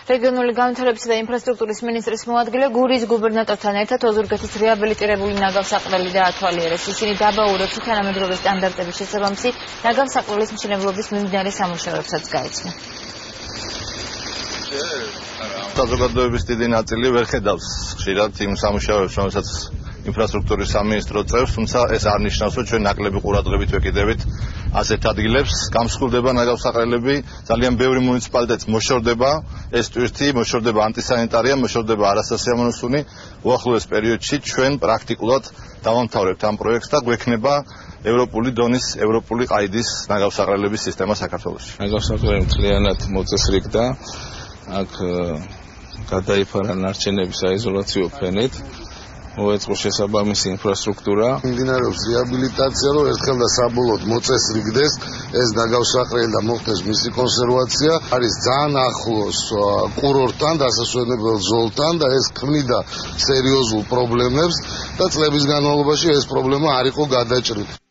რეგიონული განვითარებისა და ინფრასტრუქტურის მინისტრის მოადგილე გურიის გუბერნატორთან ერთად ოზურგეთის რეაბილიტირებული ნაგავსაყრელი დაათვალიერეს. ისინი დაბაურებში თანამედროვე სტანდარტების შესაბამისი ნაგავსაყრელის მშენებლობის მიმდინარე სამუშაოებსაც გაეცნო. საზოგადოების დიდი ნაწილი ვერ ხედავს ხშირად იმ სამუშაოებს, რომელსაც ინფრასტრუქტურის სამინისტრო წევს, თუმცა ეს არ ნიშნავს, რომ ჩვენ ნაკლები ყურადღებით ვეკიდებით ასეთ ადგილებს. გამსხვილდება ნაგავსაყრელები, ძალიან ბევრი მუნიციპალიტეტს მოშორდება ეს ტვირთი, მოშორდება ანტისანიტარია, მოშორდება არასასიამოვნო სუნი. უახლოეს პერიოდში ჩვენ პრაქტიკულად დავამთავრებთ ამ პროექტს და გვექნება ევროპული დონის, ევროპული ყაიდის ნაგავსაყრელების სისტემა საქართველოში. ნაგავსაყრელი მთლიანად მოწესრიგდა. აქ გადაიფარა ნარჩენების საიზოლაციო ფენით. მოეწყო შესაბამისი ინფრასტრუქტურა. მიმდინარეობს რეაბილიტაცია, რომ ერთხელ და საბოლოოდ მოწესრიგდეს ეს ნაგავსაყრელი და მოხდეს მისი კონსერვაცია. არის ძალიან ახლოს კურორტთან, დასასვენებელ ზოლთან და ეს ქმნიდა სერიოზულ პრობლემებს და წლების განმავლობაში ეს პრობლემა არ იყო გადაჭრილი.